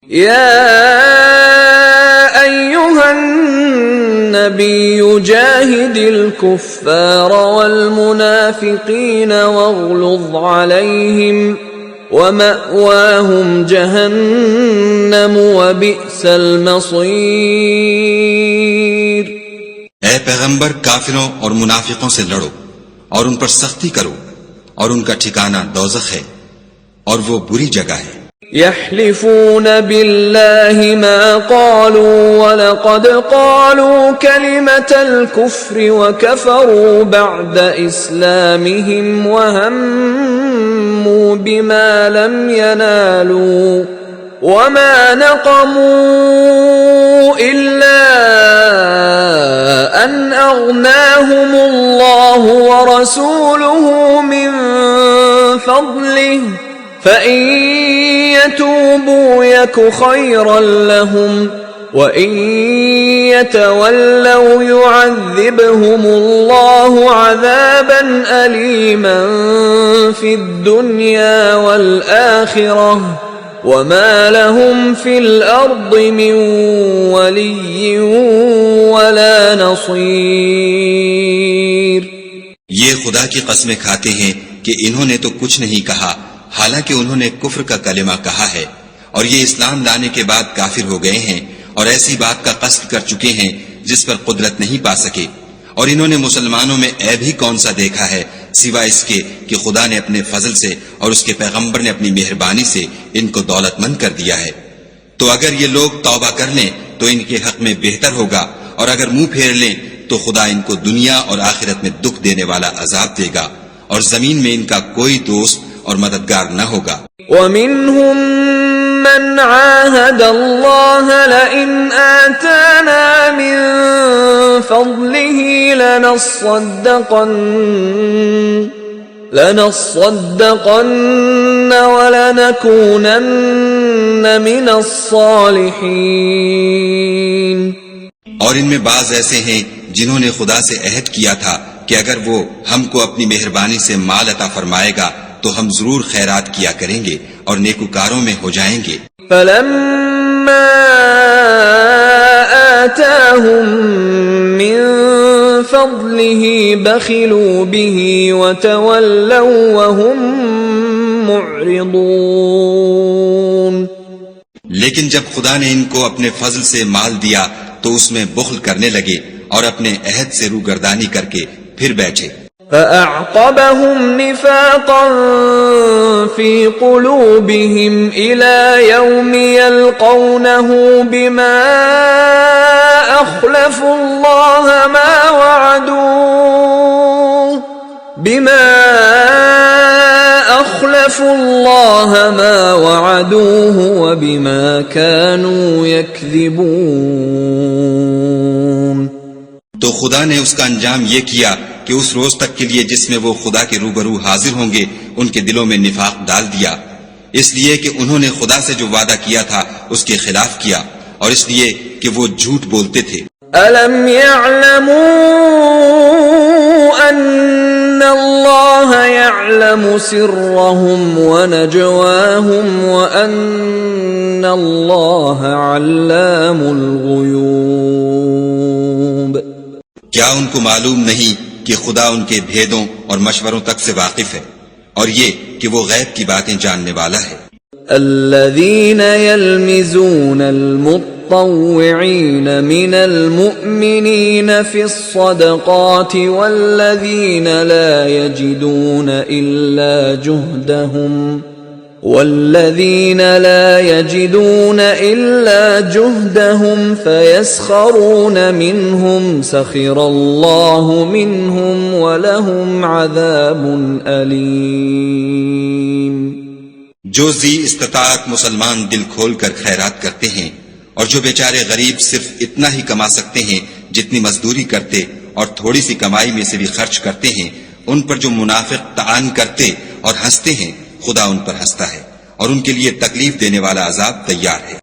يا أيها النبي جاهد الكفار والمنافقين واغلظ عليهم ومأواهم جہنم وبئس المصیر. اے پیغمبر کافروں اور منافقوں سے لڑو اور ان پر سختی کرو اور ان کا ٹھکانہ دوزخ ہے اور وہ بری جگہ ہے. يحلفون بالله ما قالوا ولقد قالوا كلمة الكفر وكفروا بعد إسلامهم وهموا بما لم ينالوا وما نقموا إلا أن أغناهم الله ورسوله من فضله فَإِن يَتُوبُوا يَكُ خَيْرًا لَّهُمْ وَإِن يَتَوَلَّوْا يُعَذِّبْهُمُ اللَّهُ عَذَابًا أَلِيمًا فِي الدُّنْيَا وَالْآخِرَةِ وَمَا لَهُمْ فِي الْأَرْضِ مِن وَلِيٍّ وَلَا نَصِيرٍ. یہ خدا کی قسمیں کھاتے ہیں کہ انہوں نے تو کچھ نہیں کہا حالانکہ انہوں نے کفر کا کلمہ کہا ہے اور یہ اسلام لانے کے بعد کافر ہو گئے ہیں اور ایسی بات کا قصد کر چکے ہیں جس پر قدرت نہیں پا سکے. اور انہوں نے مسلمانوں میں عیب ہی کون سا دیکھا ہے سوا اس کے کہ خدا نے اپنے فضل سے اور اس کے پیغمبر نے اپنی مہربانی سے ان کو دولت مند کر دیا ہے. تو اگر یہ لوگ توبہ کر لیں تو ان کے حق میں بہتر ہوگا اور اگر منہ پھیر لیں تو خدا ان کو دنیا اور آخرت میں دکھ دینے والا عذاب دے گا اور زمین میں ان کا کوئی دوست اور مددگار نہ ہوگا. وَمِنْهُمْ مَنْ عَاهَدَ اللَّهَ لَئِنْ آتَانَا مِنْ فَضْلِهِ لَنَصَّدَّقَنَّ وَلَنَكُونَنَّ مِنَ الصَّالِحِينَ. اور ان میں بعض ایسے ہیں جنہوں نے خدا سے عہد کیا تھا کہ اگر وہ ہم کو اپنی مہربانی سے مال عطا فرمائے گا تو ہم ضرور خیرات کیا کریں گے اور نیکوکاروں میں ہو جائیں گے. فَلَمَّا آتَاهُم مِّن فَضْلِهِ بَخِلُوا بِهِ وَتَوَلَّوْا وَهُم مُعْرِضُونَ. لیکن جب خدا نے ان کو اپنے فضل سے مال دیا تو اس میں بخل کرنے لگے اور اپنے عہد سے روگردانی کر کے پھر بیٹھے. فَأَعْقَبَهُمْ نِفَاقًا فِي قُلُوبِهِمْ إِلَى يَوْمِ يَلْقَوْنَهُ بِمَا أَخْلَفُوا اللَّهَ مَا وَعَدُوهُ وَبِمَا كَانُوا يَكْذِبُونَ. تو خدا نے اس کا انجام یہ کیا کہ اس روز تک کے لیے جس میں وہ خدا کے روبرو حاضر ہوں گے ان کے دلوں میں نفاق ڈال دیا، اس لیے کہ انہوں نے خدا سے جو وعدہ کیا تھا اس کے خلاف کیا اور اس لیے کہ وہ جھوٹ بولتے تھے. أَلَمْ يَعْلَمُوا أَنَّ اللَّهَ يَعْلَمُ سِرَّهُمْ وَنَجْوَاهُمْ وَأَنَّ اللَّهَ عَلَّامُ الْغُيُوبِ. کیا ان کو معلوم نہیں کہ خدا ان کے بھیدوں اور مشوروں تک سے واقف ہے اور یہ کہ وہ غیب کی باتیں جاننے والا ہے. الذين يلمزون المطوعين من المؤمنين في الصدقات والذين لا يجدون إلا جهدهم فيسخرون منهم سخر الله منهم ولهم عذاب أليم. جو ذی استطاعت مسلمان دل کھول کر خیرات کرتے ہیں اور جو بیچارے غریب صرف اتنا ہی کما سکتے ہیں جتنی مزدوری کرتے اور تھوڑی سی کمائی میں سے بھی خرچ کرتے ہیں، ان پر جو منافق طعن کرتے اور ہنستے ہیں خدا ان پر ہنستا ہے اور ان کے لیے تکلیف دینے والا عذاب تیار ہے.